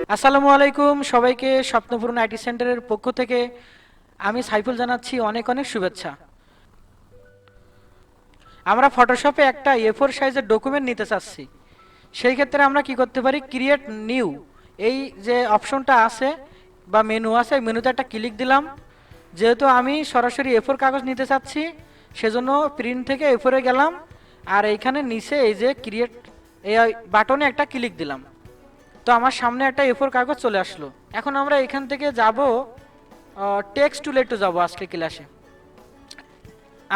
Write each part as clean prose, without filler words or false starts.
আসসালামু আলাইকুম সবাইকে স্বপ্নপূরণ আইটি সেন্টারের পক্ষ থেকে আমি সাইফুল জানাচ্ছি অনেক অনেক শুভেচ্ছা। আমরা ফটোশপে একটা A4 সাইজের ডকুমেন্ট নিতে চাচ্ছি। সেই ক্ষেত্রে আমরা কি করতে পারি, ক্রিয়েট নিউ এই যে অপশনটা আছে বা মেনু আছে, মেনুতে একটা ক্লিক দিলাম। যেহেতু আমি সরাসরি A4 কাগজ নিতে চাচ্ছি সেজন্য প্রিন্ট থেকে A4-এ গেলাম আর এইখানে নিচে এই যে ক্রিয়েট এই বাটনে একটা ক্লিক দিলাম। তো আমার সামনে একটা A4 কাগজ চলে আসলো। এখন আমরা এখান থেকে যাব টেক্সট টুলে একটু যাবো আজকে ক্লাসে।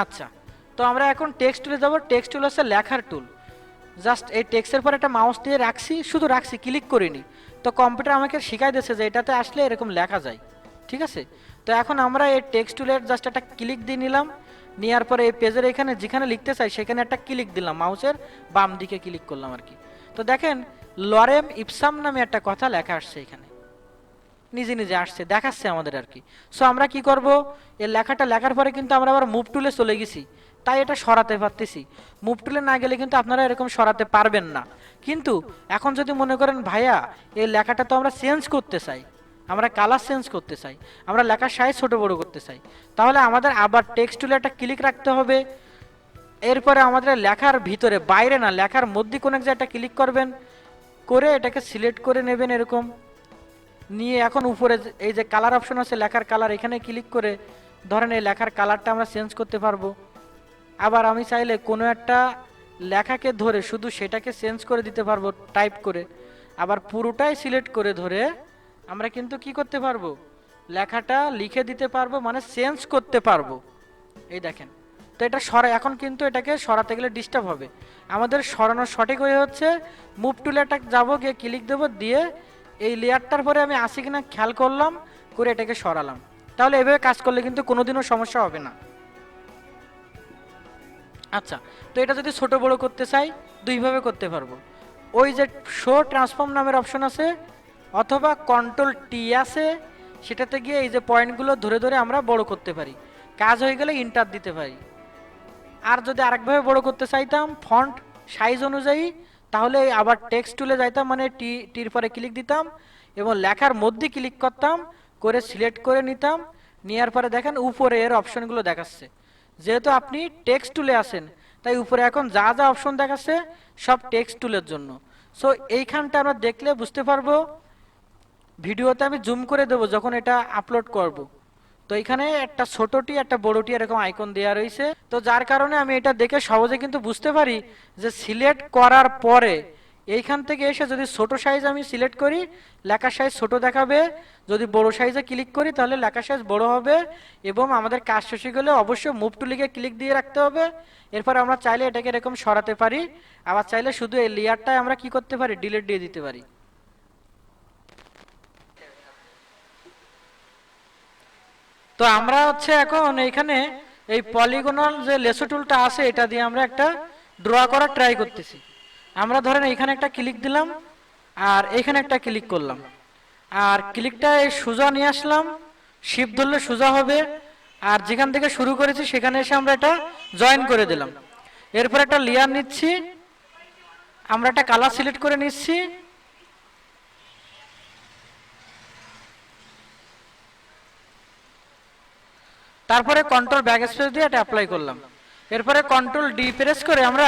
আচ্ছা, তো আমরা এখন টেক্সট টুলে যাব। টেক্সট টুল হচ্ছে লেখার টুল। জাস্ট এই টেক্সটের পর একটা মাউস দিয়ে রাখছি, শুধু রাখছি, ক্লিক করিনি। তো কম্পিউটার আমাকে শিখাই দিয়েছে যে এটাতে আসলে এরকম লেখা যায়। ঠিক আছে, তো এখন আমরা এই টেক্সট টুলের জাস্ট একটা ক্লিক দিয়ে নিলাম। নেওয়ার পরে এই পেজের এখানে যেখানে লিখতে চাই সেখানে একটা ক্লিক দিলাম, মাউসের বাম দিকে ক্লিক করলাম আর কি। তো দেখেন লরেম ইপসাম নামে একটা কথা লেখা আসছে এখানে, নিজে নিজে আসছে, দেখাচ্ছে আমাদের আর কি। সো আমরা কি করব, এই লেখাটা লেখার পরে কিন্তু আমরা আবার মুভ টুলে চলে গেছি, তাই এটা সরাতে পারতেছি। মুভ টুলে না গেলে কিন্তু আপনারা এরকম সরাতে পারবেন না। কিন্তু এখন যদি মনে করেন ভাইয়া এই লেখাটা তো আমরা চেঞ্জ করতে চাই, আমরা কালার চেঞ্জ করতে চাই, আমরা লেখার সাইজ ছোট বড় করতে চাই, তাহলে আমাদের আবার টেক্সট টুলে একটা ক্লিক রাখতে হবে। এরপরে আমাদের লেখার ভিতরে, বাইরে না, লেখার মধ্যে কোনো এক জায়গায় একটা ক্লিক করবেন, করে এটাকে সিলেক্ট করে নেবেন এরকম নিয়ে। এখন উপরে এই যে কালার অপশন আছে, লেখার কালার, এখানে ক্লিক করে ধরেন এই লেখার কালারটা আমরা চেঞ্জ করতে পারবো। আবার আমি চাইলে কোনো একটা লেখাকে ধরে শুধু সেটাকে চেঞ্জ করে দিতে পারবো টাইপ করে। আবার পুরোটাই সিলেক্ট করে ধরে আমরা কিন্তু কি করতে পারবো, লেখাটা লিখে দিতে পারবো, মানে চেঞ্জ করতে পারবো। এই দেখেন, তো এটা এখন কিন্তু এটাকে সরাতে গেলে ডিস্টার্ব হবে। আমাদের সরানোর সঠিক ওয়ে হচ্ছে মুভ টুলেটা যাবো, গিয়ে ক্লিক দেবো, দিয়ে এই লেয়ারটার পরে আমি আসি কিনা খেয়াল করলাম, করে এটাকে সরালাম। তাহলে এভাবে কাজ করলে কিন্তু কোনোদিনও সমস্যা হবে না। আচ্ছা, তো এটা যদি ছোট বড় করতে চাই দুইভাবে করতে পারবো। ওই যে শো ট্রান্সফর্ম নামের অপশন আছে, অথবা কন্ট্রোল T আছে, সেটাতে গিয়ে এই যে পয়েন্টগুলো ধরে ধরে আমরা বড় করতে পারি। কাজ হয়ে গেলে ইন্টার দিতে পারি। আর যদি আরেকভাবে বড় করতে চাইতাম ফন্ট সাইজ অনুযায়ী, তাহলে আবার টেক্সট টুলে যাইতাম, মানে টির পরে ক্লিক দিতাম এবং লেখার মধ্যে ক্লিক করতাম, করে সিলেক্ট করে নিতাম। নেওয়ার পরে দেখেন উপরে এর অপশনগুলো দেখাচ্ছে। যেহেতু আপনি টেক্সট টুলে আছেন তাই উপরে এখন যা যা অপশন দেখাচ্ছে সব টেক্সট টুলের জন্য। সো এইখানটা আমরা দেখলে বুঝতে পারবো। ভিডিওতে আমি জুম করে দেবো যখন এটা আপলোড করব। তো এখানে একটা ছোটটি একটা বড়টি এরকম আইকন দেওয়া রয়েছে, তো যার কারণে আমি এটা দেখে সহজে কিন্তু বুঝতে পারি যে সিলেক্ট করার পরে এইখান থেকে এসে যদি ছোট সাইজ আমি সিলেক্ট করি লেখার সাইজ ছোট দেখাবে, যদি বড় সাইজে ক্লিক করি তাহলে লেখার সাইজ বড় হবে। এবং আমাদের কাজ শেষে গেলে অবশ্যই মুভ টু লিখে ক্লিক দিয়ে রাখতে হবে। এরপর আমরা চাইলে এটাকে এরকম সরাতে পারি, আবার চাইলে শুধু এই লেয়ারটাই আমরা কি করতে পারি, ডিলিট দিয়ে দিতে পারি। তো আমরা হচ্ছে এখন এইখানে এই পলিগোনাল যে লেসো টুলটা আছে এটা দিয়ে আমরা একটা ড্র করার ট্রাই করতেছি। আমরা ধরেন এইখানে একটা ক্লিক দিলাম আর এইখানে একটা ক্লিক করলাম, আর ক্লিকটা এই সোজা নিয়ে আসলাম, শিফট ধরলে সোজা হবে। আর যেখান থেকে শুরু করেছি সেখানে এসে আমরা এটা জয়েন করে দিলাম। এরপর একটা লেয়ার নিচ্ছি, আমরা একটা কালার সিলেক্ট করে নিচ্ছি, তারপরে কন্ট্রোল ব্যাক স্পেস দিয়ে এটা অ্যাপ্লাই করলাম। এরপরে কন্ট্রোল D প্রেস করে আমরা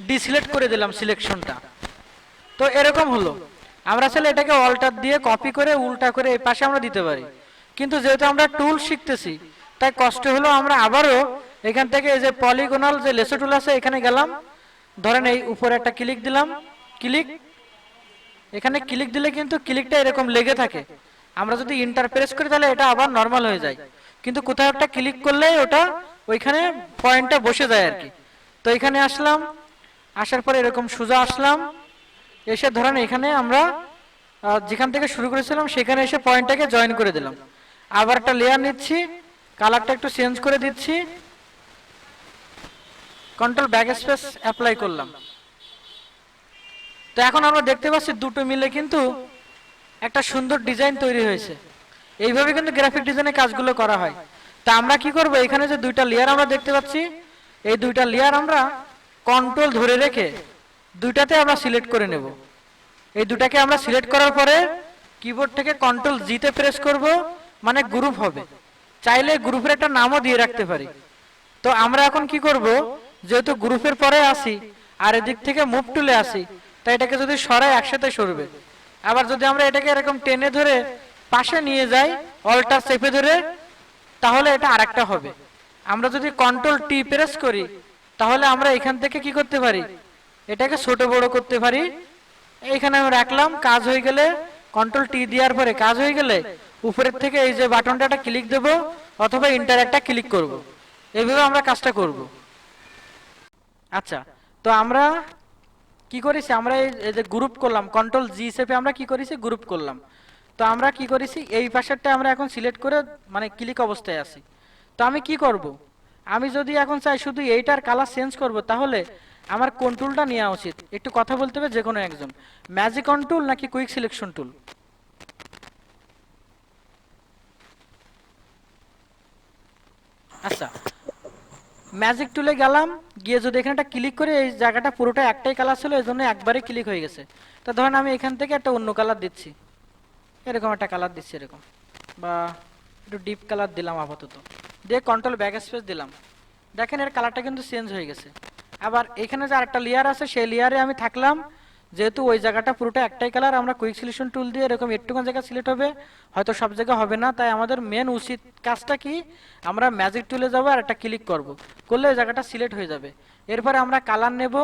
ডিসিলেক্ট করে দিলাম সিলেকশনটা। তো এরকম হলো। আমরা চাইলে এটাকে অল্টার দিয়ে কপি করে উল্টা করে এই পাশে আমরা দিতে পারি, কিন্তু যেহেতু আমরা টুল শিখতেছি তাই কষ্ট হলো আমরা আবারও এখান থেকে এই যে পলিগোনাল যে লেসো টুল আছে এখানে গেলাম, ধরেন এই উপরে একটা ক্লিক দিলাম, ক্লিক, এখানে ক্লিক দিলে কিন্তু ক্লিকটা এরকম লেগে থাকে। আমরা যদি ইন্টার প্রেস করি তাহলে এটা আবার নর্মাল হয়ে যায়, কিন্তু কোথাও একটা ক্লিক করলে ওটা ওইখানে পয়েন্টটা বসে যায় আর কি। তো এখানে আসলাম, আসার পরে এরকম সোজা আসলাম, এসে ধরেন এখানে আমরা যেখান থেকে শুরু করেছিলাম সেখানে এসে পয়েন্টটাকে জয়েন করে দিলাম। আবার একটা লেয়ার নিচ্ছি, কালারটা একটু চেঞ্জ করে দিচ্ছি, কন্ট্রোল ব্যাক স্পেস অ্যাপ্লাই করলাম। তো এখন আমরা দেখতে পাচ্ছি দুটো মিলে কিন্তু একটা সুন্দর ডিজাইন তৈরি হয়েছে। এইভাবে কিন্তু গ্রাফিক ডিজাইনের কাজগুলো করা হয়। তা আমরা কি করব, এখানে যে দুইটা লেয়ার আমরা দেখতে পাচ্ছি এই দুইটা লেয়ার আমরা কন্ট্রোল ধরে রেখে দুইটাতে আমরা সিলেক্ট করে নেব। এই দুটাকে আমরা সিলেক্ট করার পরে কিবোর্ড থেকে কন্ট্রোল জি তে প্রেস করব, মানে গ্রুপ হবে। চাইলে গ্রুপের একটা নামও দিয়ে রাখতে পারি। তো আমরা এখন কি করব, যেহেতু গ্রুপের পরে আসি আর এদিক থেকে মুভ টুলে আসি, তাই এটাকে যদি সরাই একসাথে সরবে। আবার যদি আমরা এটাকে এরকম টেনে ধরে পাশে নিয়ে যাই, অল্টার চেপে ধরে, তাহলে এটা আরেকটা হবে। আমরা যদি কন্ট্রোল টি প্রেস করি, তাহলে আমরা এখান থেকে কি করতে পারি, এটাকে ছোট বড় করতে পারি। এইখানে আমি রাখলাম, কাজ হয়ে গেলে কন্ট্রোল টি দেওয়ার পরে কাজ হয়ে গেলে উপরের থেকে এই যে বাটনটা একটা ক্লিক দেব, অথবা ইন্টার একটা ক্লিক করব। এইভাবে আমরা কাজটা করব। আচ্ছা, তো আমরা কি করেছি, আমরা এই যে গ্রুপ করলাম, কন্ট্রোল জি চেপে আমরা কি করেছি, গ্রুপ করলাম। তো আমরা কি করেছি, এই পাশেরটা আমরা এখন সিলেক্ট করে মানে ক্লিক অবস্থায় আছি। তো আমি কি করব, আমি যদি এখন চাই শুধু এইটার কালার চেঞ্জ করব, তাহলে আমার কোন টুলটা নেওয়া উচিত, একটু কথা বলতে হবে যে কোনো একজন। ম্যাজিক অন টুল নাকি কুইক সিলেকশন টুল? আচ্ছা, ম্যাজিক টুলে গেলাম, গিয়ে যদি এখানটা ক্লিক করে, এই জায়গাটা পুরোটা একটাই কালার ছিল, এই জন্য একবারে ক্লিক হয়ে গেছে। তো ধরেন আমি এখান থেকে একটা অন্য কালার দিচ্ছি, এরকম একটা কালার দিচ্ছি এরকম, বা একটু ডিপ কালার দিলাম আপাতত, দিয়ে কন্ট্রোল ব্যাক স্পেস দিলাম। দেখেন এর কালারটা কিন্তু চেঞ্জ হয়ে গেছে। আবার এখানে যে আরেকটা লেয়ার আছে, সেই লেয়ারে আমি থাকলাম, যেহেতু ওই জায়গাটা পুরোটা একটাই কালার, আমরা কুইক সিলেকশন টুল দিয়ে এরকম একটুখানি জায়গা সিলেক্ট হবে, হয়তো সব জায়গা হবে না। তাই আমাদের মেন উচিত কাজটা কি, আমরা ম্যাজিক টুলে যাবো আর একটা ক্লিক করব, করলে ওই জায়গাটা সিলেক্ট হয়ে যাবে। এরপরে আমরা কালার নেব,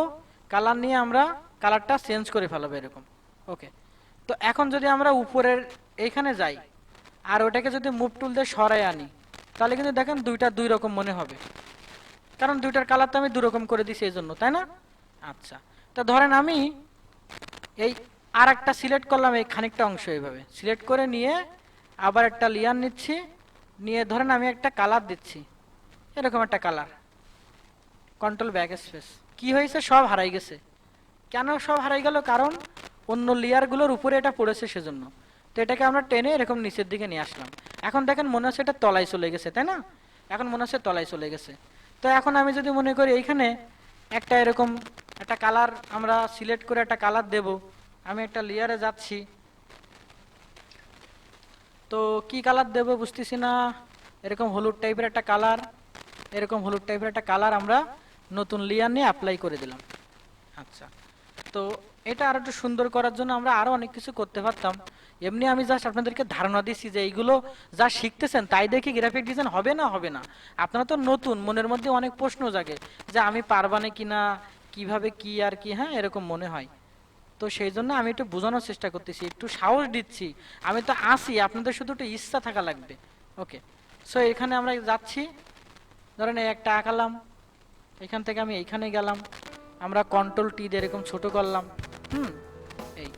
কালার নিয়ে আমরা কালারটা চেঞ্জ করে ফেলাবো এরকম। ওকে, তো এখন যদি আমরা উপরের এইখানে যাই আর ওটাকে যদি মুভ টুল দিয়ে সরাই আনি, তাহলে কিন্তু দেখেন দুইটা দুই রকম মনে হবে, কারণ দুইটার কালার তো আমি দুই রকম করে দিছি এই জন্য, তাই না? আচ্ছা, তো ধরেন আমি এই আর একটা সিলেক্ট করলাম, এই খানিকটা অংশ এইভাবে সিলেক্ট করে নিয়ে আবার একটা লেয়ার নিচ্ছি, নিয়ে ধরেন আমি একটা কালার দিচ্ছি, এরকম একটা কালার, কন্ট্রোল ব্যাক স্পেস। কি হয়েছে, সব হারাই গেছে। কেন সব হারাই গেল, কারণ অন্য লেয়ারগুলোর উপরে এটা পড়েছে সেজন্য। তো এটাকে আমরা টেনে এরকম নিচের দিকে নিয়ে আসলাম। এখন দেখেন মনে হচ্ছে এটা তলায় চলে গেছে, তাই না? এখন মনে হচ্ছে তলায় চলে গেছে। তো এখন আমি যদি মনে করি এইখানে একটা এরকম একটা কালার আমরা সিলেক্ট করে একটা কালার দেব, আমি একটা লেয়ারে যাচ্ছি, তো কি কালার দেব বুঝতেছি না। এরকম হলুদ টাইপের একটা কালার, এরকম হলুদ টাইপের একটা কালার আমরা নতুন লেয়ার নিয়ে অ্যাপ্লাই করে দিলাম। আচ্ছা, তো এটা আরো একটু সুন্দর করার জন্য আমরা আরো অনেক কিছু করতে পারতাম। এমনি আমি জাস্ট আপনাদেরকে ধারণা দিচ্ছি যে এইগুলো যা শিখতেছেন তাই দেখে গ্রাফিক ডিজাইন হবে না, হবে না। আপনারা তো নতুন, মনের মধ্যে অনেক প্রশ্ন জাগে যে আমি পারবানে কিনা, কিভাবে কি আর কি, হ্যাঁ এরকম মনে হয়। তো সেই জন্য আমি একটু বোঝানোর চেষ্টা করতেছি, একটু সাহস দিচ্ছি। আমি তো আসি, আপনাদের শুধু একটু ইচ্ছা থাকা লাগবে। ওকে, সো এখানে আমরা যাচ্ছি, ধরেন এই একটা আঁকালাম, এখান থেকে আমি এইখানে গেলাম, আমরা কন্ট্রোল টি দিয়ে এরকম ছোট করলাম। এই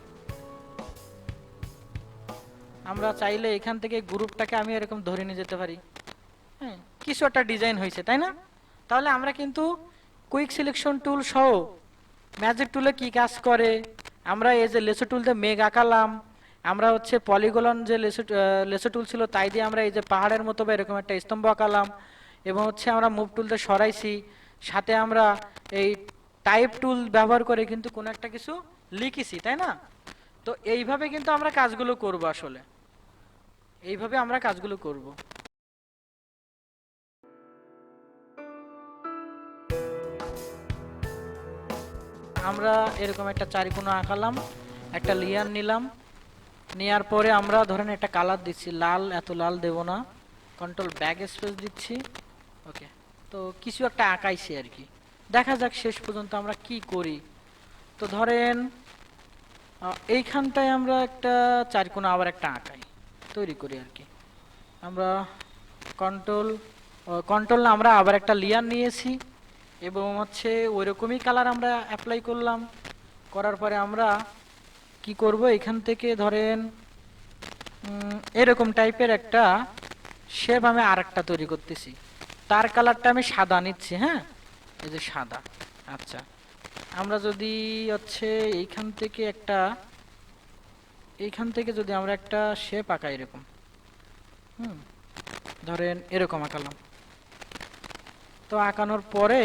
আমরা চাইলে এখান থেকে গ্রুপটাকে আমি এরকম ধরে নিয়ে যেতে পারি। হ্যাঁ, কিছু একটা ডিজাইন হয়েছে, তাই না? তাহলে আমরা কিন্তু কুইক সিলেকশন টুল সহ ম্যাজিক টুলে কি কাজ করে, আমরা এই যে লেসো টুল দিয়ে মেঘ আঁকালাম, আমরা হচ্ছে পলিগন যে লেসো টুল ছিল তাই দিয়ে আমরা এই যে পাহাড়ের মতো বা এরকম একটা স্তম্ভ আঁকালাম, এবং হচ্ছে আমরা মুভ টুল দিয়ে সরাইছি, সাথে আমরা এই টাইপ টুল ব্যবহার করে কিন্তু কোনো একটা কিছু লিখেছি, তাই না? তো এইভাবে কিন্তু আমরা কাজগুলো করব, আসলে এইভাবে আমরা কাজগুলো করব। আমরা এরকম একটা চারিকোণ আঁকালাম, একটা লেয়ার নিলাম, নেওয়ার পরে আমরা ধরেন একটা কালার দিচ্ছি, লাল, এত লাল দেব না, কন্ট্রোল ব্যাক স্পেস দিচ্ছি। ওকে, তো কিছু একটা আঁকাইছি আর কি, দেখা যাক শেষ পর্যন্ত আমরা কি করি। তো ধরেন এইখানটায় আমরা একটা চারিকোণ আবার একটা আঁকাই, তৈরি করি আর কি। আমরা কন্ট্রোল কন্ট্রোল না, আমরা আবার একটা লেয়ার নিয়েছি এবং হচ্ছে ওইরকমই কালার আমরা অ্যাপ্লাই করলাম। করার পরে আমরা কি করব, এখান থেকে ধরেন এরকম টাইপের একটা শেপ আমি আরেকটা তৈরি করতেছি, তার কালারটা আমি সাদা নিচ্ছি। হ্যাঁ, এই যে সাদা। আচ্ছা, আমরা যদি হচ্ছে এইখান থেকে যদি আমরা একটা শেপ আঁকাই এরকম, ধরেন এরকম আঁকালাম। তো আঁকানোর পরে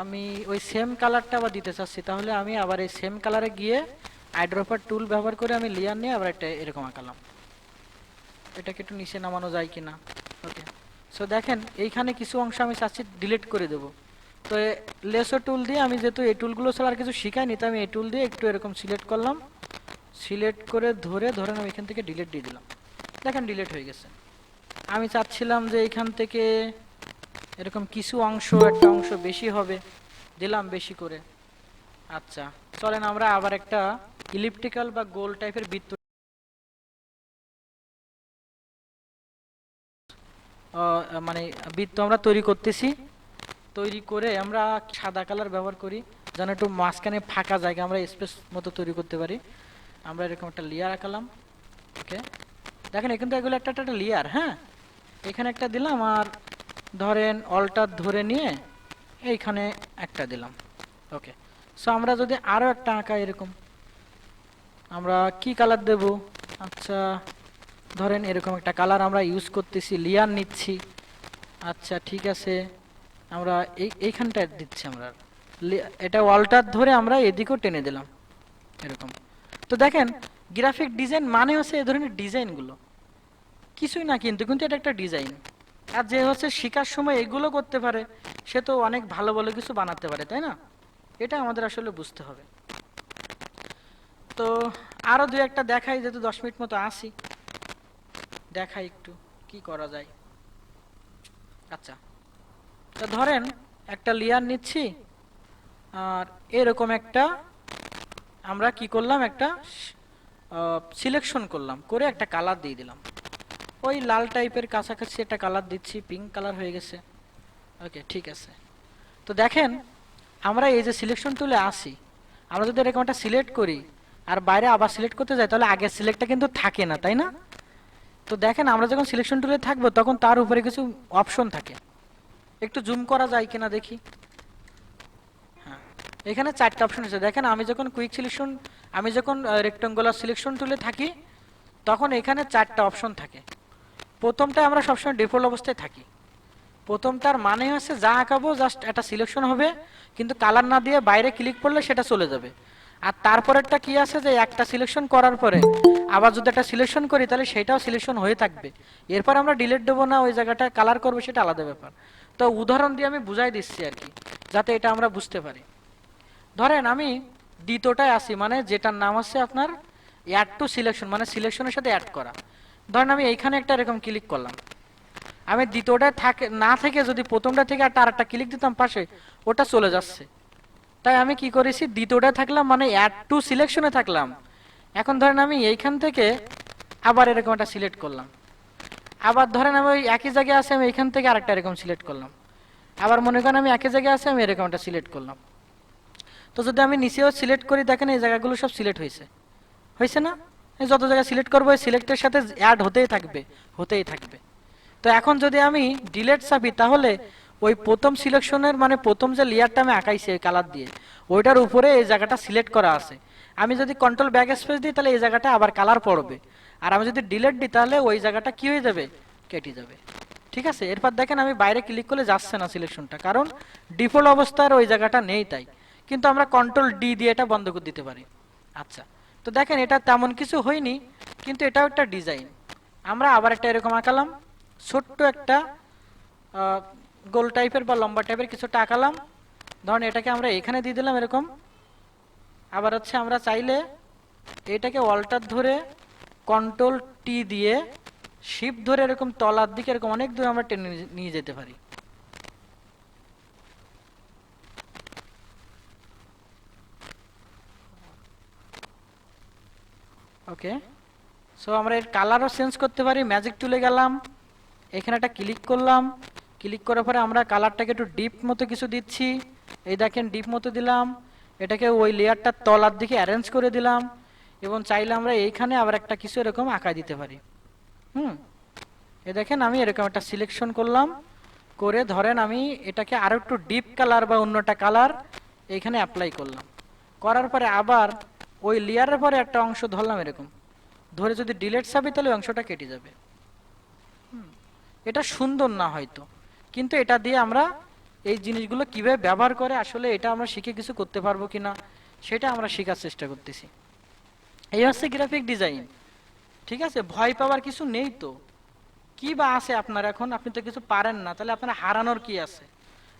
আমি ওই সেম কালারটা আবার দিতে চাচ্ছি, তাহলে আমি আবার এই সেম কালারে গিয়ে আইড্রপার টুল ব্যবহার করে আমি লেয়ার নিয়ে আবার একটা এরকম আঁকালাম। এটাকে একটু নিচে নামানো যায় কিনা। ওকে, সো দেখেন এইখানে কিছু অংশ আমি চাচ্ছি ডিলিট করে দেবো। তো লেসো টুল দিয়ে আমি যেহেতু এই টুলগুলো ছাড়া আর কিছু শিখাইনি, তো আমি এই টুল দিয়ে একটু এরকম সিলেক্ট করলাম, সিলেক্ট করে ধরেন আমি এখান থেকে ডিলিট দিয়ে দিলাম। দেখেন ডিলিট হয়ে গেছে। আমি চাচ্ছিলাম যে এইখান থেকে এরকম কিছু অংশ, একটা অংশ বেশি হবে, দিলাম বেশি করে। আচ্ছা, চলেন আমরা আবার একটা ইলিপ্টিক্যাল বা গোল টাইপের বৃত্ত মানে বৃত্ত আমরা তৈরি করতেছি। তৈরি করে আমরা সাদা কালার ব্যবহার করি যেন একটু মাঝখানে ফাঁকা জায়গা আমরা স্পেস মতো তৈরি করতে পারি। আমরা এরকম একটা লেয়ার আঁকালাম। ওকে, দেখেন কিন্তু এগুলো একটা একটা লেয়ার। হ্যাঁ, এখানে একটা দিলাম, আর ধরেন অল্টার ধরে নিয়ে এইখানে একটা দিলাম। ওকে, সো আমরা যদি আরও একটা আঁকা এরকম, আমরা কি কালার দেব? আচ্ছা, ধরেন এরকম একটা কালার আমরা ইউজ করতেছি, লেয়ার নিচ্ছি। আচ্ছা ঠিক আছে, আমরা এইখানটা দিচ্ছি আমরা, এটা অল্টার ধরে আমরা এদিকেও টেনে দিলাম এরকম। তো দেখেন গ্রাফিক ডিজাইন মানে হচ্ছে এই ধরনের ডিজাইনগুলো, কিছুই না কিন্তু কিন্তু এটা একটা ডিজাইন। আর যে হচ্ছে শেখার সময় এগুলো করতে পারে সে তো অনেক ভালো ভালো কিছু বানাতে পারে, তাই না? এটা আমাদের আসলে বুঝতে হবে। তো আরো দুই একটা দেখাই, যেহেতু 10 মিনিট মতো আসি, দেখাই একটু কি করা যায়। আচ্ছা, তো ধরেন একটা লেয়ার নিচ্ছি, আর এরকম একটা আমরা কি করলাম, একটা সিলেকশন করলাম, করে একটা কালার দিয়ে দিলাম। ওই লাল টাইপের কাছাকাছি একটা কালার দিচ্ছি, পিঙ্ক কালার হয়ে গেছে। ওকে ঠিক আছে। তো দেখেন আমরা এই যে সিলেকশন টুলে আসি, আমরা যদি এরকম একটা সিলেক্ট করি আর বাইরে আবার সিলেক্ট করতে যাই, তাহলে আগের সিলেক্টটা কিন্তু থাকে না, তাই না? তো দেখেন আমরা যখন সিলেকশন টুলে থাকবো তখন তার উপরে কিছু অপশন থাকে। একটু জুম করা যায় কিনা দেখি। হ্যাঁ, এখানে 4টা অপশন আছে। দেখেন আমি যখন কুইক সিলেকশন, আমি যখন রেক্টাঙ্গুলার সিলেকশন টুলে থাকি তখন এখানে 4টা অপশন থাকে। প্রথমটা আমরা সবসময় ডিফল্ট অবস্থায় থাকি। প্রথমটার মানে হচ্ছে যা আঁকাবো জাস্ট একটা সিলেকশন হবে, কিন্তু কালার না দিয়ে বাইরে ক্লিক করলে সেটা চলে যাবে। আর তারপরেরটা কি আছে, যে একটা সিলেকশন করার পরে আবার যদি একটা সিলেকশন করি তাহলে সেটাও সিলেকশন হয়ে থাকবে। এরপর আমরা ডিলিট দেবো না, ওই জায়গাটা কালার করবো, সেটা আলাদা ব্যাপার। তো উদাহরণ দিয়ে আমি বুঝাই দিচ্ছি আর কি, যাতে এটা আমরা বুঝতে পারি। ধরেন আমি দ্বিতীয়টায় আসি, মানে যেটার নাম আছে আপনার অ্যাড টু সিলেকশন, মানে সিলেকশনের সাথে অ্যাড করা। ধরেন আমি এইখানে একটা এরকম ক্লিক করলাম, আমি দ্বিতীয়টায় থাকে না থেকে যদি প্রথমটা থেকে একটা আরেকটা ক্লিক দিতাম পাশে, ওটা চলে যাচ্ছে। তাই আমি কি করেছি, দ্বিতীয়টায় থাকলাম মানে অ্যাড টু সিলেকশনে থাকলাম। এখন ধরেন আমি এইখান থেকে আবার এরকম একটা সিলেক্ট করলাম, আবার ধরেন আমি ওই একই জায়গায় আছে, আমি এইখান থেকে আরেকটা এরকম সিলেক্ট করলাম, আবার মনে করেন আমি একই জায়গায় আছে, আমি এরকম একটা সিলেক্ট করলাম। তো যদি আমি নিচেও সিলেক্ট করি, দেখেন এই জায়গাগুলো সব সিলেক্ট হয়েছে, হয়েছে না? এই যত জায়গায় সিলেক্ট করবো এই সিলেক্টের সাথে অ্যাড হতেই থাকবে, হতেই থাকবে। তো এখন যদি আমি ডিলেট চাপি, তাহলে ওই প্রথম সিলেকশনের মানে প্রথম যে লেয়ারটা আমি আঁকাইছি ওই কালার দিয়ে, ওইটার উপরে এই জায়গাটা সিলেক্ট করা আছে। আমি যদি কন্ট্রোল ব্যাক স্পেস দিই তাহলে এই জায়গাটা আবার কালার পড়বে, আর আমি যদি ডিলেট দিই তাহলে ওই জায়গাটা কি হয়ে যাবে, কেটে যাবে। ঠিক আছে, এরপর দেখেন আমি বাইরে ক্লিক করলে যাচ্ছে না সিলেকশনটা, কারণ ডিফল্ট অবস্থার ওই জায়গাটা নেই তাই। কিন্তু আমরা কন্ট্রোল ডি দিয়ে এটা বন্ধ করে দিতে পারি। আচ্ছা, তো দেখেন এটা তেমন কিছু হয়নি, কিন্তু এটাও একটা ডিজাইন। আমরা আবার একটা এরকম আঁকালাম, ছোট্ট একটা গোল টাইপের বা লম্বা টাইপের কিছুটা আঁকালাম। ধরুন এটাকে আমরা এখানে দিয়ে দিলাম এরকম। আবার হচ্ছে আমরা চাইলে এটাকে অল্টার ধরে কন্ট্রোল টি দিয়ে শিফট ধরে এরকম তলার দিকে এরকম অনেক দূর আমরা টেনে নিয়ে যেতে পারি। ওকে, সো আমরা এর কালারও চেঞ্জ করতে পারি। ম্যাজিক টুলে গেলাম, এখানে একটা ক্লিক করলাম, ক্লিক করার পরে আমরা কালারটাকে একটু ডিপ মতো কিছু দিচ্ছি। এই দেখেন ডিপ মতো দিলাম, এটাকে ওই লেয়ারটার তলার দিকে অ্যারেঞ্জ করে দিলাম, এবং চাইলে আমরা এইখানে আবার একটা কিছু এরকম আঁকা দিতে পারি। এ দেখেন আমি এরকম একটা সিলেকশন করলাম, করে ধরেন আমি এটাকে আরো একটু ডিপ কালার বা অন্যটা কালার এইখানে অ্যাপ্লাই করলাম। করার পরে আবার ওই লেয়ারের পরে একটা অংশ ধরলাম এরকম, ধরে যদি ডিলেট চাপি তাহলে অংশটা কেটে যাবে। এটা সুন্দর না হয়তো, কিন্তু এটা দিয়ে আমরা এই জিনিসগুলো কিভাবে ব্যবহার করে আসলে এটা আমরা শিখে কিছু করতে পারবো কিনা সেটা আমরা শেখার চেষ্টা করতেছি। এই হচ্ছে গ্রাফিক ডিজাইন। ঠিক আছে, ভয় পাওয়ার কিছু নেই তো। কি বা আছে আপনার, এখন আপনি তো কিছু পারেন না, তাহলে আপনার হারানোর কি আছে?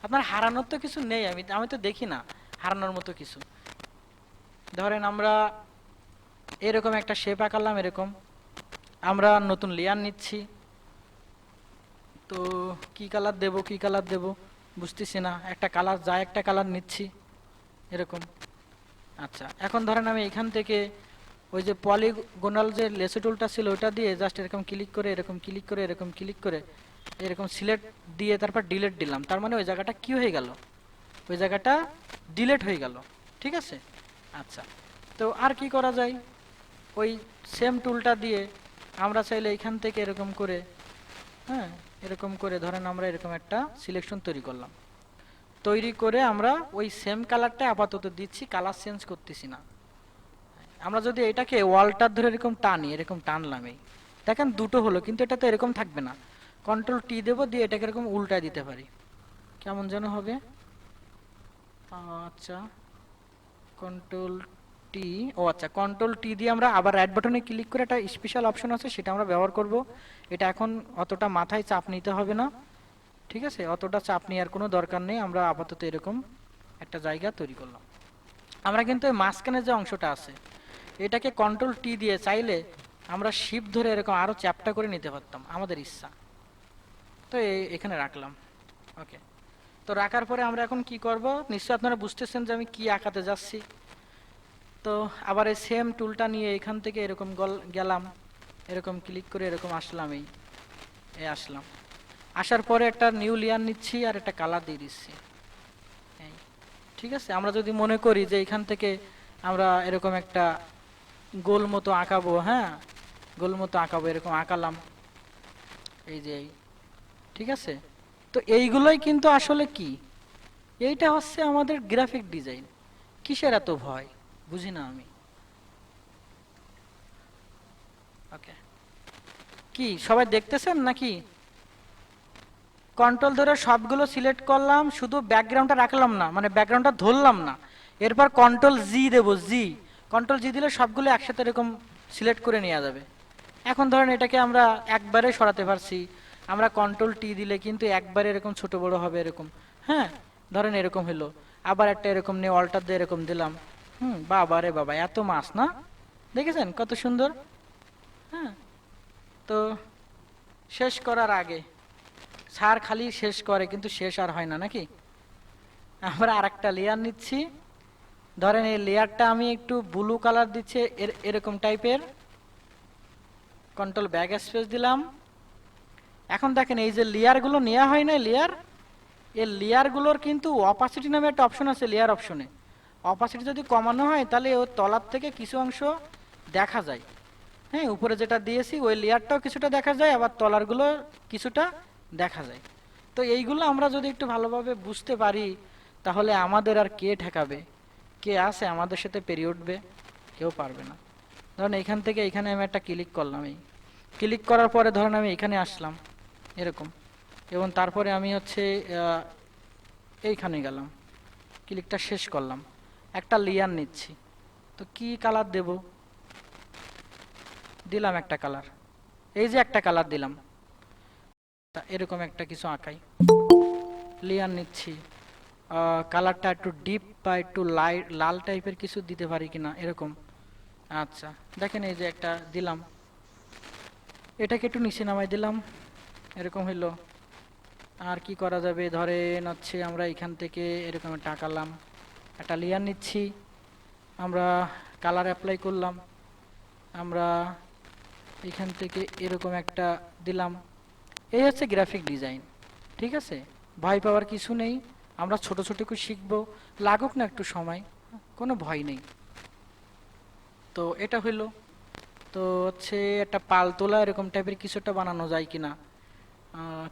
আপনার হারানোর তো কিছু নেই, আমি আমি তো দেখি না হারানোর মতো কিছু। ধরেন আমরা এরকম একটা শেপ আঁকালাম, এরকম আমরা নতুন লেয়ার নিচ্ছি। তো কি কালার দেব, কি কালার দেব বুঝতেছি না, একটা কালার যায়, একটা কালার নিচ্ছি এরকম। আচ্ছা, এখন ধরেন আমি এখান থেকে ওই যে পলিগোনাল যে লেসো টুলটা ছিল ওটা দিয়ে জাস্ট এরকম ক্লিক করে, এরকম ক্লিক করে, এরকম ক্লিক করে, এরকম সিলেক্ট দিয়ে তারপর ডিলিট দিলাম, তার মানে ওই জায়গাটা কি হয়ে গেল, ওই জায়গাটা ডিলিট হয়ে গেল। ঠিক আছে। আচ্ছা, তো আর কি করা যায়, ওই সেম টুলটা দিয়ে আমরা চাইলে এখান থেকে এরকম করে, হ্যাঁ এরকম করে ধরেন আমরা এরকম একটা সিলেকশন তৈরি করলাম, তৈরি করে আমরা ওই সেম কালারটা আপাতত দিচ্ছি, কালার চেঞ্জ করতেছি না। আমরা যদি এটাকে ওয়ালটার ধরে এরকম টানি, এরকম টানলাম, এই দেখেন দুটো হলো, কিন্তু এটা তো এরকম থাকবে না। কন্ট্রোল টি দেবো, দিয়ে এটাকে এরকম উল্টায় দিতে পারি, কেমন যেন হবে। আচ্ছা, কন্ট্রোল টি, ও আচ্ছা, কন্ট্রোল টি দিয়ে আমরা আবার রাইট বাটনে ক্লিক করে একটা স্পেশাল অপশন আছে সেটা আমরা ব্যবহার করব। এটা এখন অতটা মাথায় চাপ নিতে হবে না। ঠিক আছে, অতটা চাপ নেওয়ার কোনো দরকার নেই, আমরা আপাতত এরকম একটা জায়গা তৈরি করলাম। আমরা কিন্তু এই মাঝখানে যে অংশটা আছে এটাকে কন্ট্রোল টি দিয়ে চাইলে আমরা শিপ ধরে এরকম আরো চ্যাপ্টা করে নিতে পারতাম, আমাদের ইচ্ছা। তো এখানে রাখলাম। ওকে, তো রাখার পরে আমরা এখন কি করব, নিশ্চয়ই আপনারা বুঝতেছেন যে আমি কি আঁকাতে যাচ্ছি। তো আবার এই সেম টুলটা নিয়ে এখান থেকে এরকম গেলাম, এরকম ক্লিক করে এরকম আসলাম, এই আসলাম, আসার পরে একটা নিউ লেয়ার নিচ্ছি আর একটা কালার দিয়ে দিচ্ছি। ঠিক আছে, আমরা যদি মনে করি যে এখান থেকে আমরা এরকম একটা গোল মতো আঁকাবো, হ্যাঁ গোল মতো আঁকাবো, এরকম আঁকালাম, এই যে ঠিক আছে। তো এইগুলোই কিন্তু আসলে কি, এইটা হচ্ছে আমাদের গ্রাফিক ডিজাইন। কিসের এত ভয় বুঝি না আমি। ওকে, কি সবাই দেখতেছেন নাকি? কন্ট্রোল ধরে সবগুলো সিলেক্ট করলাম, শুধু ব্যাকগ্রাউন্ডটা রাখলাম না, মানে ব্যাকগ্রাউন্ডটা ধরলাম না, এরপর কন্ট্রোল জি দেবো, জি কন্ট্রোল জি দিলে সবগুলো একসাথে এরকম সিলেক্ট করে নেওয়া যাবে। এখন ধরেন এটাকে আমরা একবারে সরাতে পারছি, আমরা কন্ট্রোল টি দিলে কিন্তু একবারে এরকম ছোট বড় হবে এরকম। হ্যাঁ, ধরেন এরকম হলো, আবার একটা এরকম নিয়ে অল্টার দিয়ে এরকম দিলাম। বাবা রে বাবা, এত মাছ না, দেখেছেন কত সুন্দর। হ্যাঁ, তো শেষ করার আগে, স্যার খালি শেষ করে কিন্তু শেষ আর হয় না নাকি। আমরা আরেকটা লেয়ার নিচ্ছি, ধরেন এই লেয়ারটা আমি একটু ব্লু কালার দিচ্ছি, এরকম টাইপের, কন্ট্রোল ব্যাক স্পেস দিলাম। এখন দেখেন এই যে লেয়ারগুলো নেওয়া হয় না, লেয়ার, এই লেয়ারগুলোর কিন্তু অপাসিটি নামে একটা অপশন আছে লেয়ার অপশনে। অপাসিটি যদি কমানো হয় তাহলে ওর তলার থেকে কিছু অংশ দেখা যায়। হ্যাঁ, উপরে যেটা দিয়েছি ওই লেয়ারটাও কিছুটা দেখা যায়, আবার তলারগুলো কিছুটা দেখা যায়। তো এইগুলো আমরা যদি একটু ভালোভাবে বুঝতে পারি তাহলে আমাদের আর কে ঠেকাবে, কে আছে আমাদের সাথে পেরিয়ে উঠবে, কেউ পারবে না। ধরেন এইখান থেকে এখানে আমি একটা ক্লিক করলাম, এই ক্লিক করার পরে ধরেন আমি এখানে আসলাম এরকম, এবং তারপরে আমি হচ্ছে এইখানে গেলাম, ক্লিকটা শেষ করলাম, একটা লেয়ার নিচ্ছি। তো কি কালার দেব, দিলাম একটা কালার, এই যে একটা কালার দিলাম, তা এরকম একটা কিছু আঁকাই, লেয়ার নিচ্ছি, কালারটা একটু ডিপ বা একটু লাইট লাল টাইপের কিছু দিতে পারি কিনা এরকম। আচ্ছা, দেখেন এই যে একটা দিলাম, এটাকে একটু নিচে নামাই দিলাম, এরকম হইলো। আর কি করা যাবে, ধরেন হচ্ছে আমরা এখান থেকে এরকম একটা আঁকালাম, একটা লেয়ার নিচ্ছি, আমরা কালার অ্যাপ্লাই করলাম, আমরা এখান থেকে এরকম একটা দিলাম। এই হচ্ছে গ্রাফিক ডিজাইন। ঠিক আছে, ভয় পাওয়ার কিছু নেই, আমরা ছোট ছোট করে শিখবো, লাগুক না একটু সময়, কোনো ভয় নেই। তো এটা হইলো, তো হচ্ছে একটা পাল তোলা এরকম টাইপের কিছু একটা বানানো যায় কিনা।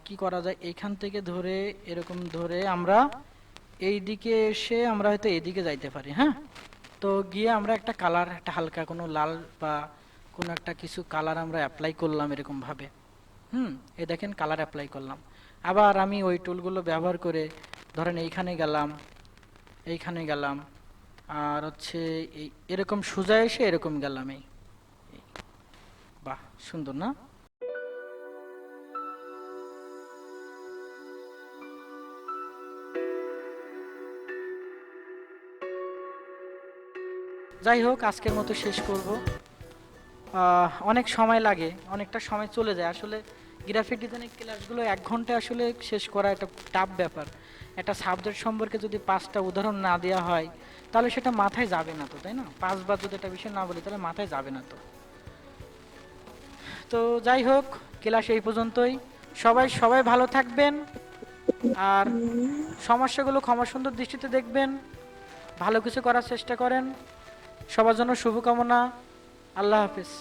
কি করা যায়, এইখান থেকে ধরে এরকম ধরে আমরা এই দিকে এসে আমরা হয়তো এইদিকে যাইতে পারি। হ্যাঁ, তো গিয়ে আমরা একটা কালার, একটা হালকা কোনো লাল বা কোনো একটা কিছু কালার আমরা অ্যাপ্লাই করলাম এরকম ভাবে। এই দেখেন কালার অ্যাপ্লাই করলাম। আবার আমি ওই টুলগুলো ব্যবহার করে ধরেন এইখানে গেলাম, এইখানে গেলাম, আর হচ্ছে এরকম সোজা এসে এরকম গেলাম এই। বাহ, সুন্দর না? যাই হোক, আজকের মতো শেষ করব। অনেক সময় লাগে, অনেকটা সময় চলে যায় আসলে। গ্রাফিক ডিজাইনের ক্লাসগুলো 1 ঘন্টায় আসলে শেষ করা একটা টাফ ব্যাপার। একটা সাবজেক্ট সম্পর্কে যদি 5টা উদাহরণ না দেওয়া হয় তাহলে সেটা মাথায় যাবে না তো, তাই না? 5বার যদি একটা বিষয় না বলি তাহলে মাথায় যাবে না তো। তো যাই হোক, ক্লাস এই পর্যন্তই। সবাই সবাই ভালো থাকবেন, আর সমস্যাগুলো ক্ষমা সুন্দর দৃষ্টিতে দেখবেন, ভালো কিছু করার চেষ্টা করেন। সবার জন্য শুভকামনা। আল্লাহ হাফিজ।